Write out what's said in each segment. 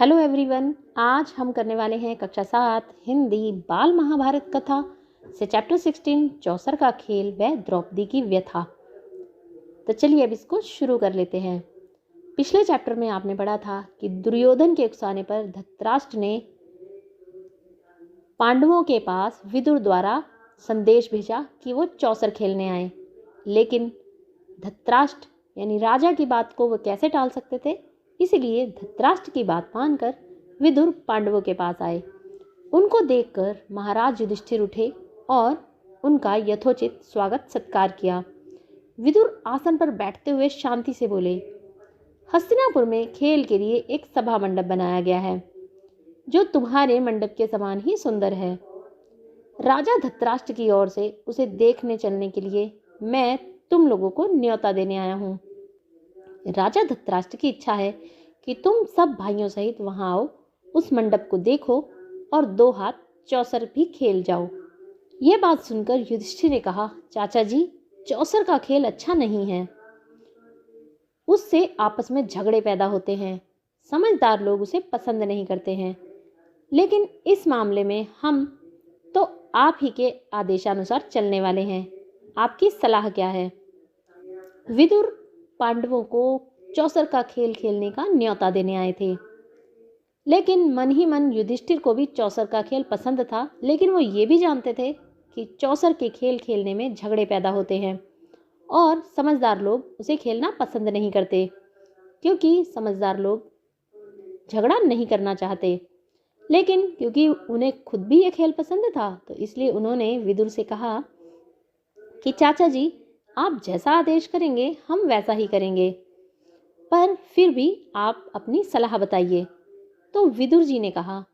Hello everyone. आज हम करने वाले हैं कक्षा 7 हिंदी बाल महाभारत कथा से चैप्टर 16 चौसर का खेल व द्रौपदी की व्यथा। तो चलिए अब इसको शुरू कर लेते हैं। पिछले चैप्टर में आपने पढ़ा था कि दुर्योधन के उकसाने पर धृतराष्ट्र ने पांडवों के पास विदुर द्वारा संदेश भेजा कि वो चौसर खेलने आए, लेकिन धृतराष्ट्र यानी राजा की बात को वो कैसे टाल सकते थे। इसीलिए धृतराष्ट्र की बात मानकर विदुर पांडवों के पास आए। उनको देखकर महाराज युधिष्ठिर उठे और उनका यथोचित स्वागत सत्कार किया। विदुर आसन पर बैठते हुए शांति से बोले, हस्तिनापुर में खेल के लिए एक सभा मंडप बनाया गया है जो तुम्हारे मंडप के समान ही सुंदर है। राजा धृतराष्ट्र की ओर से उसे देखने चलने के लिए मैं तुम लोगों को न्योता देने आया हूँ। राजा धृतराष्ट्र की इच्छा है कि तुम सब भाइयों सहित वहां आओ, उस मंडप को देखो और 2 हाथ चौसर भी खेल जाओ। यह बात सुनकर युधिष्ठिर ने कहा, चाचा जी, चौसर का खेल अच्छा नहीं है, उससे आपस में झगड़े पैदा होते हैं। समझदार लोग उसे पसंद नहीं करते हैं, लेकिन इस मामले में हम तो आप ही के आदेशानुसार चलने वाले हैं। आपकी सलाह क्या है? विदुर पांडवों को चौसर का खेल खेलने का न्योता देने आए थे, लेकिन मन ही मन युधिष्ठिर को भी चौसर का खेल पसंद था। लेकिन वो ये भी जानते थे कि चौसर के खेल खेलने में झगड़े पैदा होते हैं और समझदार लोग उसे खेलना पसंद नहीं करते, क्योंकि समझदार लोग झगड़ा नहीं करना चाहते। लेकिन क्योंकि उन्हें खुद भी ये खेल पसंद था, तो इसलिए उन्होंने विदुर से कहा कि चाचा जी, आप जैसा आदेश करेंगे हम वैसा ही करेंगे, पर फिर भी आप अपनी सलाह बताइए। तो विदुर जी ने कहा,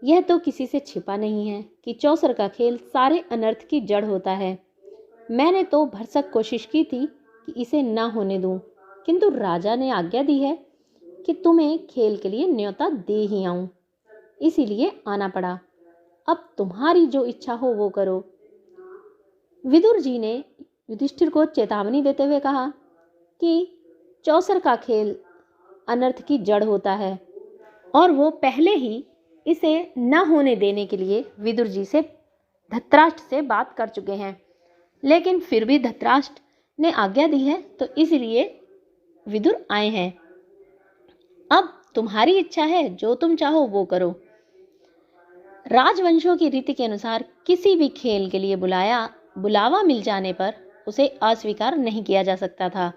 यह तो किसी से छिपा नहीं है कि चौसर का खेल सारे अनर्थ की जड़ होता है। मैंने तो भरसक कोशिश की थी कि इसे ना होने दूं, किंतु राजा ने आज्ञा दी है कि तुम्हें खेल के लिए न्योता दे ही आऊं, इसीलिए आना पड़ा। अब तुम्हारी जो इच्छा हो वो करो। विदुर जी ने युधिष्ठिर को चेतावनी देते हुए कहा कि चौसर का खेल अनर्थ की जड़ होता है और वो पहले ही इसे न होने देने के लिए विदुर जी से धृतराष्ट्र से बात कर चुके हैं, लेकिन फिर भी धृतराष्ट्र ने आज्ञा दी है, तो इसलिए विदुर आए हैं। अब तुम्हारी इच्छा है, जो तुम चाहो वो करो। राजवंशों की रीति के अनुसार किसी भी खेल के लिए बुलावा मिल जाने पर उसे अस्वीकार नहीं किया जा सकता था।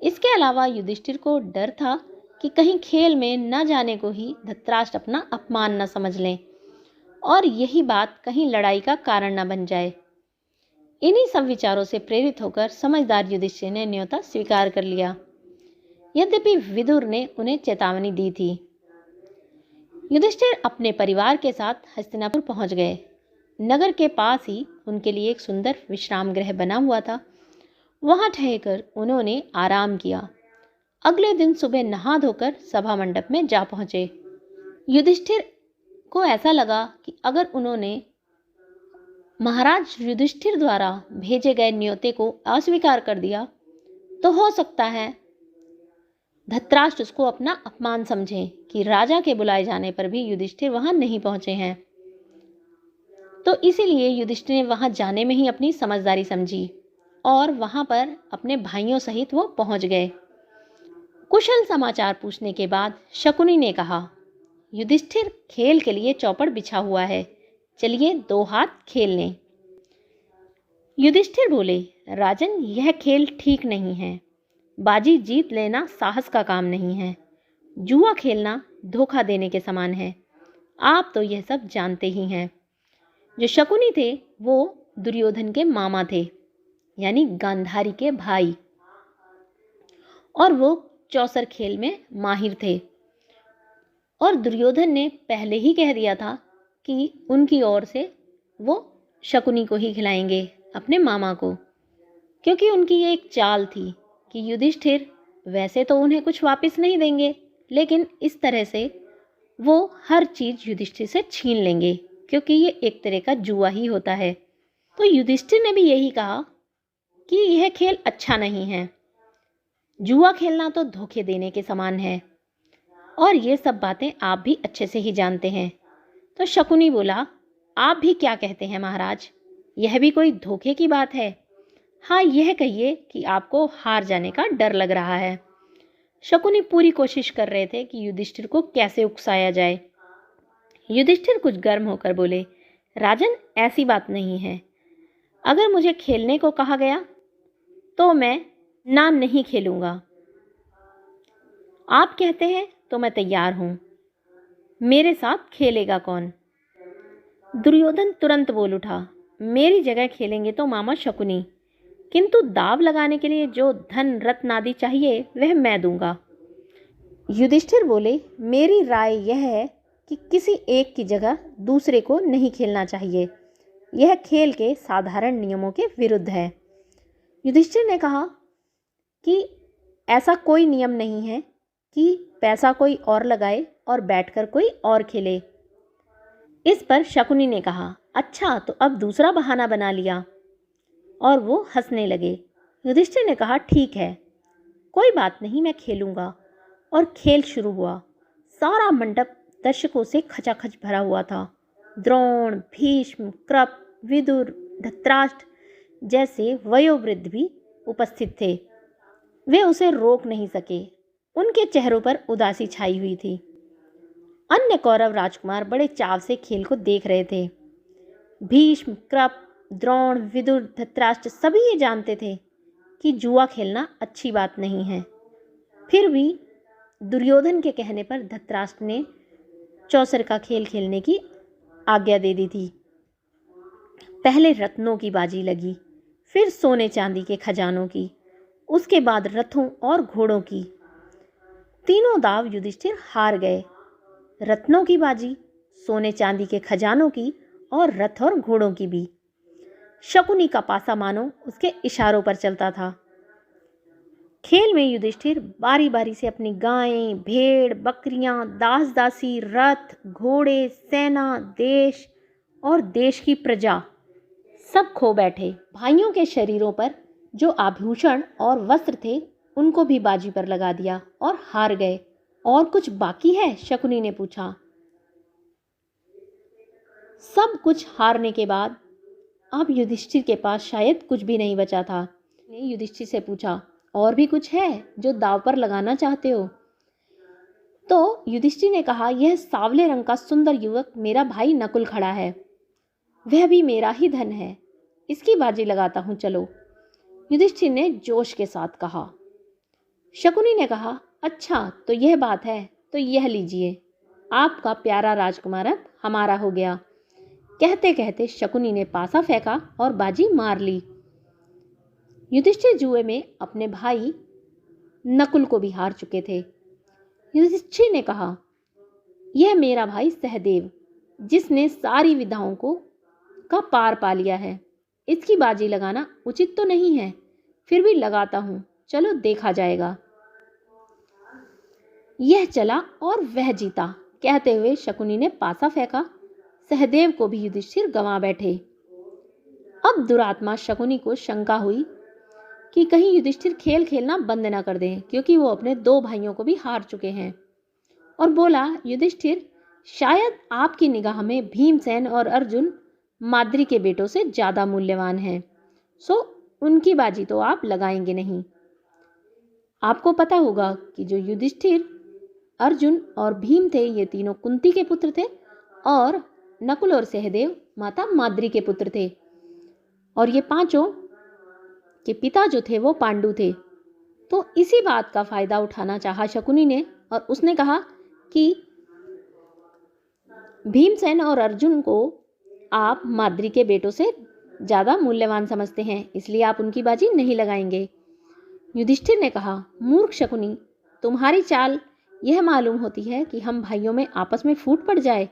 इसके अलावा युधिष्ठिर को डर था कि कहीं खेल में न जाने को ही धृतराष्ट्र अपना अपमान न समझ लें और यही बात कहीं लड़ाई का कारण न बन जाए। इन्हीं सब विचारों से प्रेरित होकर समझदार युधिष्ठिर ने न्योता स्वीकार कर लिया, यद्यपि विदुर ने उन्हें चेतावनी दी थी। युधिष्ठिर अपने परिवार के साथ हस्तिनापुर पहुंच गए। नगर के पास ही उनके लिए एक सुंदर विश्राम गृह बना हुआ था। वहां ठहरकर उन्होंने आराम किया। अगले दिन सुबह नहा धोकर सभा मंडप में जा पहुंचे। युधिष्ठिर को ऐसा लगा कि अगर उन्होंने महाराज युधिष्ठिर द्वारा भेजे गए न्योते को अस्वीकार कर दिया तो हो सकता है धृतराष्ट्र उसको अपना अपमान समझे कि राजा के बुलाए जाने पर भी युधिष्ठिर वहां नहीं पहुंचे हैं। तो इसीलिए युधिष्ठिर ने वहां जाने में ही अपनी समझदारी समझी और वहां पर अपने भाइयों सहित वो पहुंच गए। कुशल समाचार पूछने के बाद शकुनी ने कहा, युधिष्ठिर, खेल के लिए चौपड़ बिछा हुआ है, चलिए 2 हाथ खेल लें। युधिष्ठिर बोले, राजन, यह खेल ठीक नहीं है। बाजी जीत लेना साहस का काम नहीं है। जुआ खेलना धोखा देने के समान है। आप तो यह सब जानते ही हैं। जो शकुनी थे वो दुर्योधन के मामा थे, यानी गांधारी के भाई, और वो चौसर खेल में माहिर थे। और दुर्योधन ने पहले ही कह दिया था कि उनकी ओर से वो शकुनी को ही खिलाएंगे, अपने मामा को, क्योंकि उनकी ये एक चाल थी कि युधिष्ठिर वैसे तो उन्हें कुछ वापस नहीं देंगे, लेकिन इस तरह से वो हर चीज युधिष्ठिर से छीन लेंगे, क्योंकि ये एक तरह का जुआ ही होता है। तो युधिष्ठिर ने भी यही कहा कि यह खेल अच्छा नहीं है। जुआ खेलना तो धोखे देने के समान है और ये सब बातें आप भी अच्छे से ही जानते हैं। तो शकुनी बोला, आप भी क्या कहते हैं महाराज, यह भी कोई धोखे की बात है? हाँ, यह कहिए कि आपको हार जाने का डर लग रहा है। शकुनी पूरी कोशिश कर रहे थे कि युधिष्ठिर को कैसे उकसाया जाए। युधिष्ठिर कुछ गर्म होकर बोले, राजन, ऐसी बात नहीं है। अगर मुझे खेलने को कहा गया तो मैं ना नहीं खेलूंगा। आप कहते हैं तो मैं तैयार हूं। मेरे साथ खेलेगा कौन? दुर्योधन तुरंत बोल उठा, मेरी जगह खेलेंगे तो मामा शकुनी, किंतु दाव लगाने के लिए जो धन रत्न आदि चाहिए वह मैं दूंगा। युधिष्ठिर बोले, मेरी राय यह है कि किसी एक की जगह दूसरे को नहीं खेलना चाहिए। यह खेल के साधारण नियमों के विरुद्ध है। युधिष्ठिर ने कहा कि ऐसा कोई नियम नहीं है कि पैसा कोई और लगाए और बैठकर कोई और खेले। इस पर शकुनी ने कहा, अच्छा, तो अब दूसरा बहाना बना लिया, और वो हंसने लगे। युधिष्ठिर ने कहा, ठीक है, कोई बात नहीं, मैं खेलूंगा। और खेल शुरू हुआ। सारा मंडप दर्शकों से खचाखच भरा हुआ था। द्रोण, भीष्म, कृप, विदुर, धृतराष्ट्र जैसे वयोवृद्ध भी उपस्थित थे। वे उसे रोक नहीं सके। उनके चेहरों पर उदासी छाई हुई थी। अन्य कौरव राजकुमार बड़े चाव से खेल को देख रहे थे। भीष्म, कृप, द्रोण, विदुर, धृतराष्ट्र सभी ये जानते थे कि जुआ खेलना अच्छी बात नहीं है। फिर भी दुर्योधन के कहने पर धृतराष्ट्र ने चौसर का खेल खेलने की आज्ञा दे दी थी। पहले रत्नों की बाजी लगी, फिर सोने चांदी के खजानों की, उसके बाद रथों और घोड़ों की। तीनों दाव युधिष्ठिर हार गए। रत्नों की बाजी, सोने चांदी के खजानों की और रथ और घोड़ों की भी। शकुनी का पासा मानो उसके इशारों पर चलता था। खेल में युधिष्ठिर बारी बारी से अपनी गायें, भेड़, बकरियां, दास दासी, रथ, घोड़े, सेना, देश और देश की प्रजा सब खो बैठे। भाइयों के शरीरों पर जो आभूषण और वस्त्र थे उनको भी बाजी पर लगा दिया और हार गए। और कुछ बाकी है? शकुनी ने पूछा। सब कुछ हारने के बाद अब युधिष्ठिर के पास शायद कुछ भी नहीं बचा था। ने युधिष्ठिर से पूछा, और भी कुछ है जो दाव पर लगाना चाहते हो? तो युधिष्ठिर ने कहा, यह सांवले रंग का सुंदर युवक मेरा भाई नकुल खड़ा है, वह भी मेरा ही धन है, इसकी बाजी लगाता हूं, चलो। युधिष्ठिर ने जोश के साथ कहा। शकुनी ने कहा, अच्छा, तो यह बात है, तो यह लीजिए, आपका प्यारा राजकुमार अब हमारा हो गया। कहते कहते शकुनी ने पासा फेंका और बाजी मार ली। युधिष्ठिर जुए में अपने भाई नकुल को भी हार चुके थे। युधिष्ठिर ने कहा, यह मेरा भाई सहदेव, जिसने सारी विधाओं का पार पा लिया है, इसकी बाजी लगाना उचित तो नहीं है, फिर भी लगाता हूं, चलो देखा जाएगा। यह चला और वह जीता। कहते हुए शकुनी ने पासा फेंका। सहदेव को भी युधिष्ठिर गंवा बैठे। अब दुरात्मा शकुनी को शंका हुई कि कहीं युधिष्ठिर खेल खेलना बंद ना कर दें, क्योंकि वो अपने दो भाइयों को भी हार चुके हैं। और बोला, युधिष्ठिर, शायद आपकी निगाह में भीमसेन और अर्जुन माद्री के बेटों से ज्यादा मूल्यवान हैं, सो उनकी बाजी तो आप लगाएंगे नहीं। आपको पता होगा कि जो युधिष्ठिर, अर्जुन और भीम थे, ये तीनों कुंती के पुत्र थे, और नकुल और सहदेव माता माद्री के पुत्र थे, और ये पांचों के पिता जो थे वो पांडु थे। तो इसी बात का फायदा उठाना चाहा शकुनी ने, और उसने कहा कि भीमसेन और अर्जुन को आप माद्री के बेटों से ज्यादा मूल्यवान समझते हैं, इसलिए आप उनकी बाजी नहीं लगाएंगे। युधिष्ठिर ने कहा, मूर्ख शकुनी, तुम्हारी चाल यह मालूम होती है कि हम भाइयों में आपस में फूट पड़ जाए,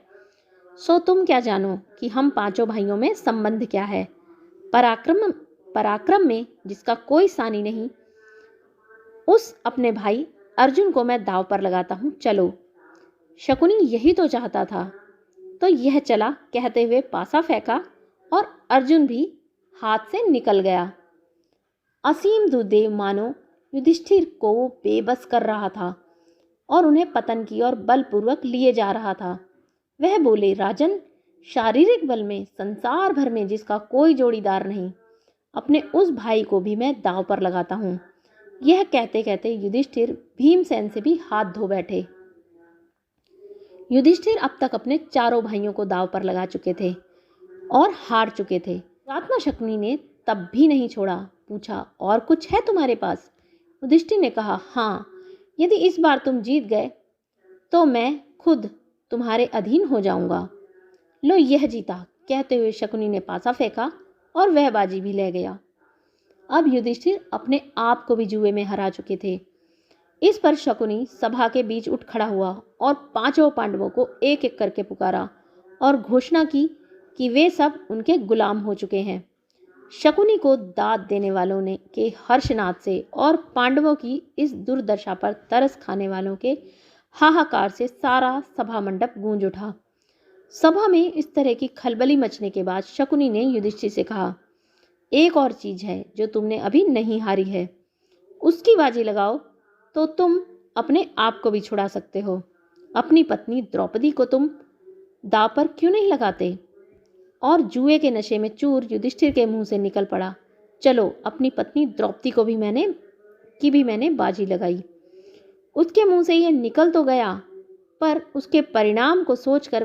सो तुम क्या जानो कि हम पांचों भाइयों में संबंध क्या है। पराक्रम में जिसका कोई सानी नहीं, उस अपने भाई अर्जुन को मैं दाव पर लगाता हूं, चलो। शकुनी यही तो चाहता था, तो यह चला। कहते हुए पासा फेंका और अर्जुन भी हाथ से निकल गया। असीम दुर्देव मानो युधिष्ठिर को बेबस कर रहा था। और उन्हें पतन की ओर बलपूर्वक लिए जा रहा था। वह बोले, राजन, शारीरिक बल में संसार भर में जिसका कोई जोड़ीदार नहीं, अपने उस भाई को भी मैं दांव पर लगाता हूँ। यह कहते कहते युधिष्ठिर भीमसेन से भी हाथ धो बैठे। युधिष्ठिर अब तक अपने चारों भाइयों को दांव पर लगा चुके थे और हार चुके थे। दुरात्मा शकुनी ने तब भी नहीं छोड़ा। पूछा, और कुछ है तुम्हारे पास? युधिष्ठिर ने कहा, हाँ, यदि इस बार तुम जीत गए तो मैं खुद तुम्हारे अधीन हो जाऊंगा। लो, यह जीता। कहते हुए शकुनी ने पासा फेंका और वह बाजी भी ले गया। अब युधिष्ठिर अपने आप को भी जुए में हरा चुके थे। इस पर शकुनी सभा के बीच उठ खड़ा हुआ और पांचों पांडवों को एक एक करके पुकारा और घोषणा की कि वे सब उनके गुलाम हो चुके हैं। शकुनी को दाद देने वालों ने के हर्षनाद से और पांडवों की इस दुर्दशा पर तरस खाने वालों के हाहाकार से सारा सभा मंडप गूंज उठा। सभा में इस तरह की खलबली मचने के बाद शकुनी ने युधिष्ठिर से कहा, एक और चीज है जो तुमने अभी नहीं हारी है। उसकी बाजी लगाओ तो तुम अपने आप को भी छुड़ा सकते हो। अपनी पत्नी द्रौपदी को तुम दांव पर क्यों नहीं लगाते? और जुए के नशे में चूर युधिष्ठिर के मुंह से निकल पड़ा, चलो, अपनी पत्नी द्रौपदी को भी मैंने बाजी लगाई। उसके मुंह से यह निकल तो गया, पर उसके परिणाम को सोचकर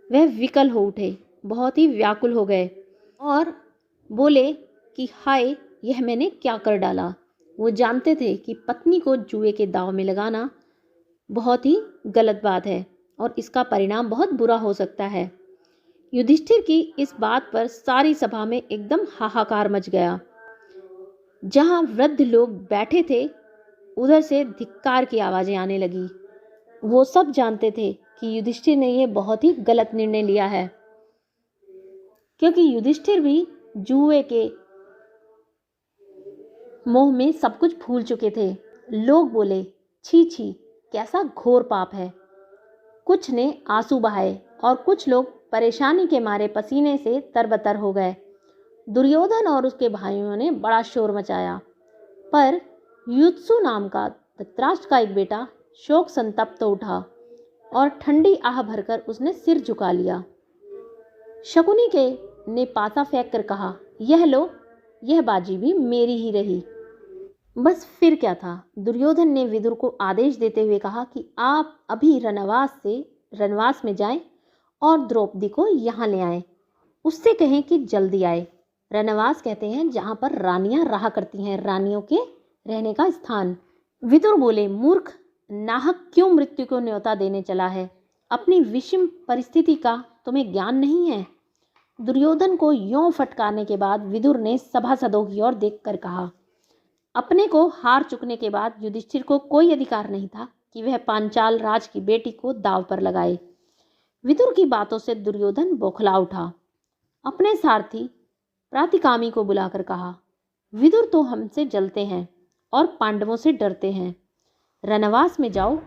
वह विकल हो उठे, बहुत ही व्याकुल हो गए और बोले कि हाय, यह मैंने क्या कर डाला। वो जानते थे कि पत्नी को जुए के दांव में लगाना बहुत ही गलत बात है और इसका परिणाम बहुत बुरा हो सकता है। युधिष्ठिर की इस बात पर सारी सभा में एकदम हाहाकार मच गया। जहां वृद्ध लोग बैठे थे उधर से धिक्कार की आवाजें आने लगी। वो सब जानते थे कि युधिष्ठिर ने यह बहुत ही गलत निर्णय लिया है, क्योंकि युधिष्ठिर भी जुए के मोह में सब कुछ भूल चुके थे। लोग बोले, छी छी, कैसा घोर पाप है। कुछ ने आंसू बहाए और कुछ लोग परेशानी के मारे पसीने से तरबतर हो गए। दुर्योधन और उसके भाइयों ने बड़ा शोर मचाया, पर युत्सु नाम का धृतराष्ट्र का एक बेटा शोक संतप्त उठा और ठंडी आह भरकर उसने सिर झुका लिया। शकुनी के ने पासा फेंक कर कहा, यह लो, यह बाजी भी मेरी ही रही। बस फिर क्या था। दुर्योधन ने विदुर को आदेश देते हुए कहा कि आप अभी रनवास में जाएं और द्रौपदी को यहाँ ले आएं। उससे कहें कि जल्दी आए। रनवास कहते हैं जहाँ पर रानियां रहा करती हैं, रानियों के रहने का स्थान। विदुर बोले, मूर्ख, नाहक क्यों मृत्यु को न्योता देने चला है? अपनी विषम परिस्थिति का तुम्हें ज्ञान नहीं है? दुर्योधन को यों फटकारने के बाद विदुर ने सभासदों की ओर देखकर कहा, अपने को हार चुकने के बाद युधिष्ठिर को कोई अधिकार नहीं था कि वह पांचाल राज की बेटी को दांव पर लगाए। विदुर की बातों से दुर्योधन बौखला उठा। अपने सारथी प्रातिकामी को बुलाकर कहा, विदुर तो हमसे जलते हैं और पांडवों से डरते हैं। रनवास में जाओ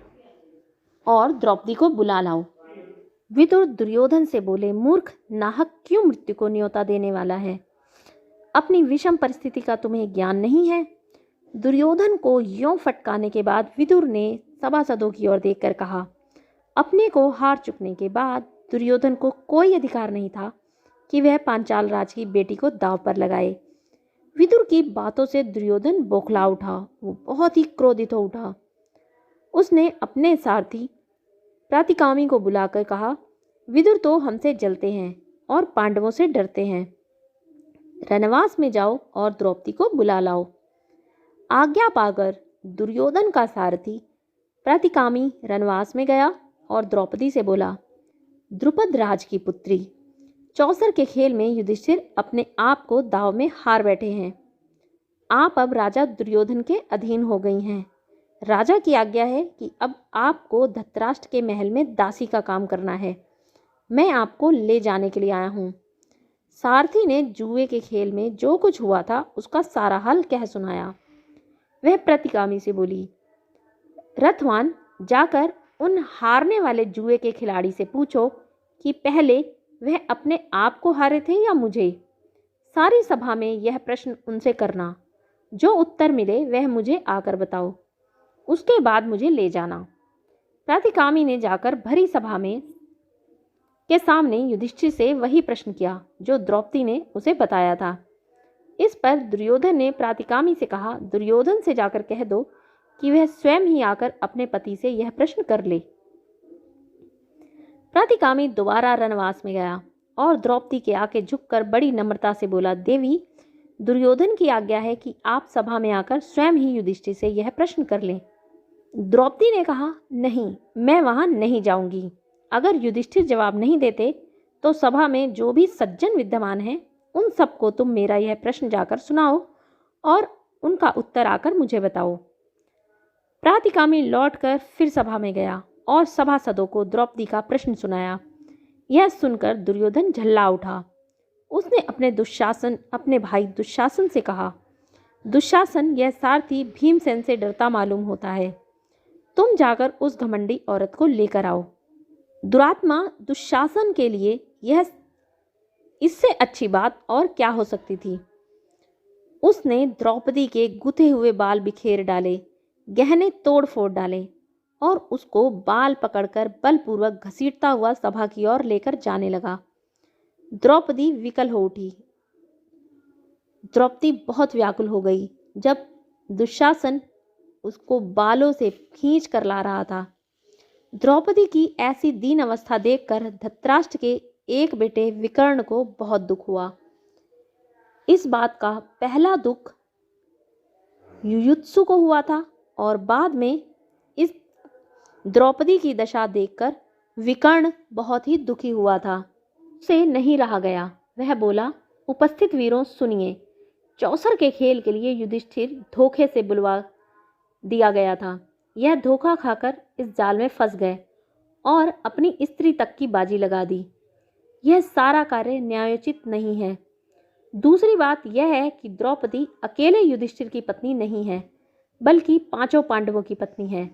और द्रौपदी को बुला लाओ। विदुर दुर्योधन से बोले, मूर्ख, नाहक क्यों मृत्यु को न्योता देने वाला है? अपनी विषम परिस्थिति का तुम्हें ज्ञान नहीं है? दुर्योधन को यों फटकाने के बाद विदुर ने सभासदों की ओर देखकर कहा, अपने को हार चुकने के बाद दुर्योधन को कोई अधिकार नहीं था कि वह पांचाल राज की बेटी को दांव पर लगाए। विदुर की बातों से दुर्योधन बौखला उठा। वो बहुत ही क्रोधित हो उठा। उसने अपने सारथी प्रातिकामी को बुलाकर कहा, विदुर तो हमसे जलते हैं और पांडवों से डरते हैं। रनवास में जाओ और द्रौपदी को बुला लाओ। आज्ञा पाकर दुर्योधन का सारथी प्रातिकामी रनवास में गया और द्रौपदी से बोला, द्रुपद राज की पुत्री, चौसर के खेल में युधिष्ठिर अपने आप को दांव में हार बैठे हैं। आप अब राजा दुर्योधन के अधीन हो गई हैं। राजा की आज्ञा है कि अब आपको धृतराष्ट्र के महल में दासी का काम करना है। मैं आपको ले जाने के लिए आया हूँ। सारथी ने जुए के खेल में जो कुछ हुआ था उसका सारा हाल कह सुनाया। वह प्रतिकामी से बोली, रथवान, जाकर उन हारने वाले जुए के खिलाड़ी से पूछो कि पहले वह अपने आप को हारे थे या मुझे। सारी सभा में यह प्रश्न उनसे करना। जो उत्तर मिले वह मुझे आकर बताओ। उसके बाद मुझे ले जाना। प्रातिकामी ने जाकर भरी सभा में के सामने युधिष्ठिर से वही प्रश्न किया जो द्रौपदी ने उसे बताया था। इस पर दुर्योधन ने प्रातिकामी से कहा, दुर्योधन से जाकर कह दो कि वह स्वयं ही आकर अपने पति से यह प्रश्न कर ले। प्रातिकामी दोबारा रनवास में गया और द्रौपदी के आके झुककर बड़ी नम्रता से बोला, देवी, दुर्योधन की आज्ञा है कि आप सभा में आकर स्वयं ही युधिष्ठिर से यह प्रश्न कर लें। द्रौपदी ने कहा, नहीं, मैं वहां नहीं जाऊंगी। अगर युधिष्ठिर जवाब नहीं देते तो सभा में जो भी सज्जन विद्यमान हैं उन सबको तुम मेरा यह प्रश्न जाकर सुनाओ और उनका उत्तर आकर मुझे बताओ। प्रातिकामी लौटकर फिर सभा में गया और सभासदों को द्रौपदी का प्रश्न सुनाया। यह सुनकर दुर्योधन झल्ला उठा। उसने अपने भाई दुशासन से कहा, दुशासन, यह सारथी भीमसेन से डरता मालूम होता है। तुम जाकर उस घमंडी औरत को लेकर आओ। दुरात्मा दुशासन के लिए यह इससे अच्छी बात और क्या हो सकती थी। उसने द्रौपदी के गुथे हुए बाल बिखेर डाले, गहने तोड़ फोड़ डाले और उसको बाल पकड़कर बलपूर्वक घसीटता हुआ सभा की ओर लेकर जाने लगा। द्रौपदी विकल हो उठी। द्रौपदी बहुत व्याकुल हो गई जब दुशासन उसको बालों से खींच कर ला रहा था। द्रौपदी की ऐसी दीन अवस्था देखकर धृतराष्ट्र के एक बेटे विकर्ण को बहुत दुख हुआ। इस बात का पहला दुख युयुत्सु को हुआ था और बाद में इस द्रौपदी की दशा देखकर विकर्ण बहुत ही दुखी हुआ था। उसे नहीं रहा गया। वह बोला, उपस्थित वीरों, सुनिए। चौसर के खेल के लिए युधिष्ठिर धोखे से बुलवा दिया गया था। यह धोखा खाकर इस जाल में फंस गए और अपनी स्त्री तक की बाजी लगा दी। यह सारा कार्य न्यायोचित नहीं है। दूसरी बात यह है कि द्रौपदी अकेले युधिष्ठिर की पत्नी नहीं है, बल्कि 5 पांडवों की पत्नी है।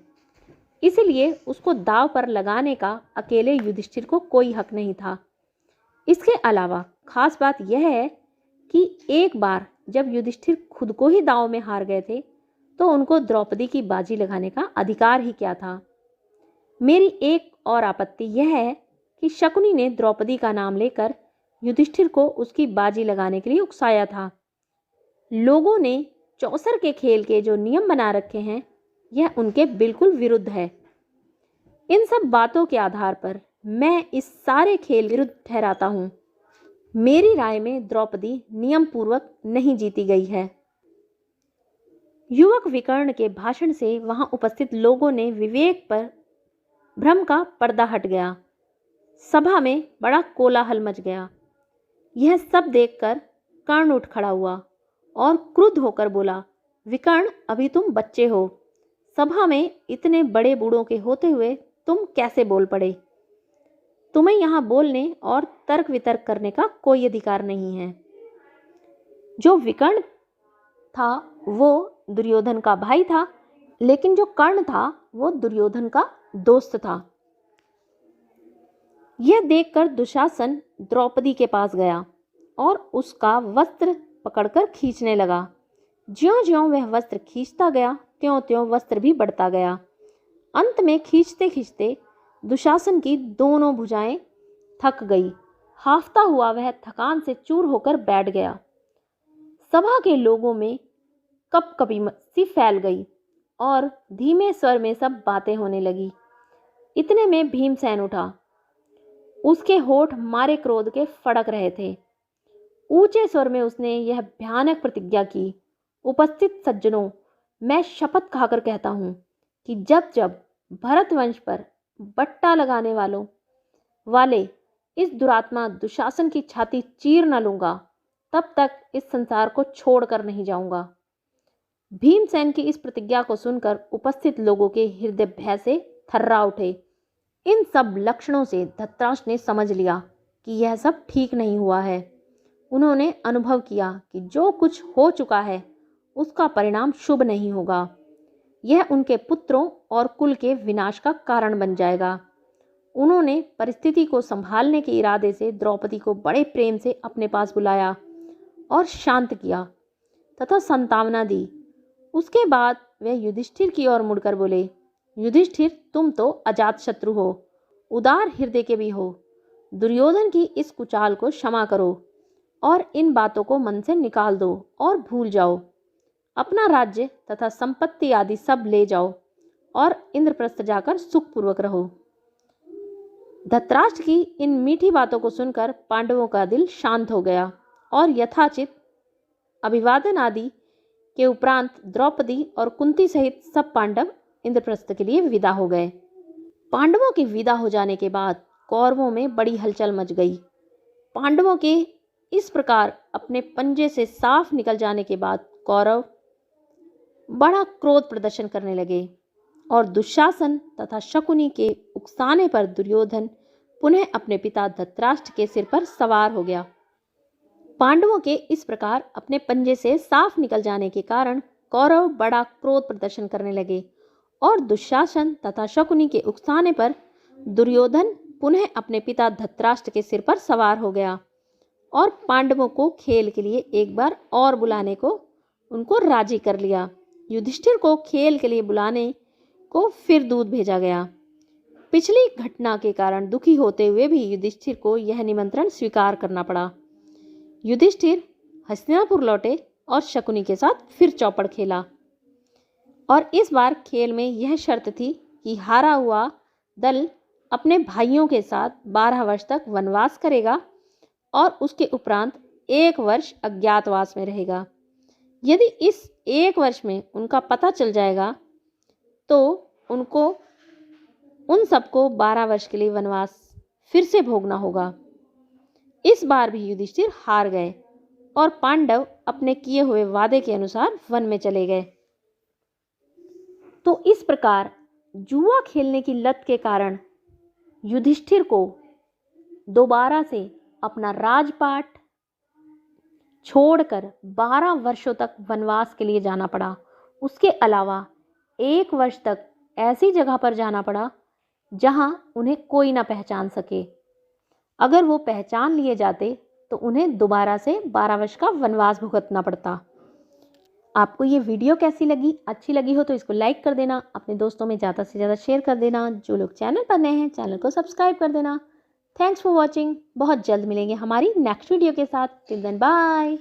इसलिए उसको दाव पर लगाने का अकेले युधिष्ठिर को कोई हक नहीं था। इसके अलावा खास बात यह है कि एक बार जब युधिष्ठिर खुद को ही दाव में हार गए थे तो उनको द्रौपदी की बाजी लगाने का अधिकार ही क्या था। मेरी एक और आपत्ति यह है कि शकुनी ने द्रौपदी का नाम लेकर युधिष्ठिर को उसकी बाजी लगाने के लिए उकसाया था। लोगों ने चौसर के खेल के जो नियम बना रखे हैं यह उनके बिल्कुल विरुद्ध है। इन सब बातों के आधार पर मैं इस सारे खेल विरुद्ध ठहराता हूँ। मेरी राय में द्रौपदी नियम पूर्वक नहीं जीती गई है। युवक विकर्ण के भाषण से वहां उपस्थित लोगों ने विवेक पर भ्रम का पर्दा हट गया। सभा में बड़ा कोलाहल मच गया। यह सब देखकर कर्ण उठ खड़ा हुआ और क्रुद्ध होकर बोला, विकर्ण, अभी तुम बच्चे हो। सभा में इतने बड़े बूढ़ों के होते हुए तुम कैसे बोल पड़े? तुम्हें यहाँ बोलने और तर्क वितर्क करने का कोई अधिकार नहीं है। जो विकर्ण था वो दुर्योधन का भाई था, लेकिन जो कर्ण था वो दुर्योधन का दोस्त था। यह देखकर दुशासन द्रौपदी के पास गया और उसका वस्त्र पकड़कर खींचने लगा। ज्यों-ज्यों वह वस्त्र खींचता गया त्यों-त्यों वस्त्र भी बढ़ता गया। अंत में खींचते खींचते दुशासन की दोनों भुजाएं थक गई। हाफता हुआ वह थकान से चूर होकर बैठ गया। सभा के लोगों में कपकपी सी फैल गई और धीमे स्वर में सब बातें होने लगी। इतने में भीमसेन उठा। उसके होठ मारे क्रोध के फड़क रहे थे। ऊंचे स्वर में उसने यह भयानक प्रतिज्ञा की, उपस्थित सज्जनों, मैं शपथ खाकर कहता हूं कि जब जब भरतवंश पर बट्टा लगाने वाले इस दुरात्मा दुशासन की छाती चीर न लूंगा, तब तक इस संसार को छोड़कर नहीं जाऊंगा। भीमसेन की इस प्रतिज्ञा को सुनकर उपस्थित लोगों के हृदय भय से थर्रा उठे। इन सब लक्षणों से धृतराष्ट्र ने समझ लिया कि यह सब ठीक नहीं हुआ है। उन्होंने अनुभव किया कि जो कुछ हो चुका है उसका परिणाम शुभ नहीं होगा। यह उनके पुत्रों और कुल के विनाश का कारण बन जाएगा। उन्होंने परिस्थिति को संभालने के इरादे से द्रौपदी को बड़े प्रेम से अपने पास बुलाया और शांत किया तथा सांत्वना दी। उसके बाद वे युधिष्ठिर की ओर मुड़कर बोले, युधिष्ठिर, तुम तो अजात शत्रु हो, उदार हृदय के भी हो। दुर्योधन की इस कुचाल को क्षमा करो और इन बातों को मन से निकाल दो और भूल जाओ। अपना राज्य तथा संपत्ति आदि सब ले जाओ और इंद्रप्रस्थ जाकर सुखपूर्वक रहो। धृतराष्ट्र की इन मीठी बातों को सुनकर पांडवों का दिल शांत हो गया और यथाचित अभिवादन आदि के उपरांत द्रौपदी और कुंती सहित सब पांडव इंद्रप्रस्थ के लिए विदा हो गए। पांडवों के विदा हो जाने के बाद कौरवों में बड़ी हलचल मच गई। पांडवों के इस प्रकार अपने पंजे से साफ निकल जाने के बाद कौरव बड़ा क्रोध प्रदर्शन करने लगे और दुशासन तथा शकुनी के उकसाने पर दुर्योधन पुनः अपने पिता धृतराष्ट्र के सिर पर सवार हो गया। पांडवों के इस प्रकार अपने पंजे से साफ निकल जाने के कारण कौरव बड़ा क्रोध प्रदर्शन करने लगे और दुशासन तथा शकुनी के उकसाने पर दुर्योधन पुनः अपने पिता धृतराष्ट्र के सिर पर सवार हो गया और पांडवों को खेल के लिए एक बार और बुलाने को उनको राजी कर लिया। युधिष्ठिर को खेल के लिए बुलाने को फिर दूत भेजा गया। पिछली घटना के कारण दुखी होते हुए भी युधिष्ठिर को यह निमंत्रण स्वीकार करना पड़ा। युधिष्ठिर हस्तिनापुर लौटे और शकुनी के साथ फिर चौपड़ खेला और इस बार खेल में यह शर्त थी कि हारा हुआ दल अपने भाइयों के साथ 12 वर्ष तक वनवास करेगा और उसके उपरांत 1 वर्ष अज्ञातवास में रहेगा। यदि इस 1 वर्ष में उनका पता चल जाएगा तो उन सबको 12 वर्ष के लिए वनवास फिर से भोगना होगा। इस बार भी युधिष्ठिर हार गए और पांडव अपने किए हुए वादे के अनुसार वन में चले गए। तो इस प्रकार जुआ खेलने की लत के कारण युधिष्ठिर को दोबारा से अपना राजपाट छोड़कर 12 वर्षों तक वनवास के लिए जाना पड़ा। उसके अलावा 1 वर्ष तक ऐसी जगह पर जाना पड़ा जहां उन्हें कोई ना पहचान सके। अगर वो पहचान लिए जाते तो उन्हें दोबारा से 12 वर्ष का वनवास भुगतना पड़ता। आपको ये वीडियो कैसी लगी? अच्छी लगी हो तो इसको लाइक कर देना, अपने दोस्तों में ज़्यादा से ज़्यादा शेयर कर देना। जो लोग चैनल पर नए हैं चैनल को सब्सक्राइब कर देना। Thanks for watching. बहुत जल्द मिलेंगे हमारी नेक्स्ट वीडियो के साथ। Till then bye.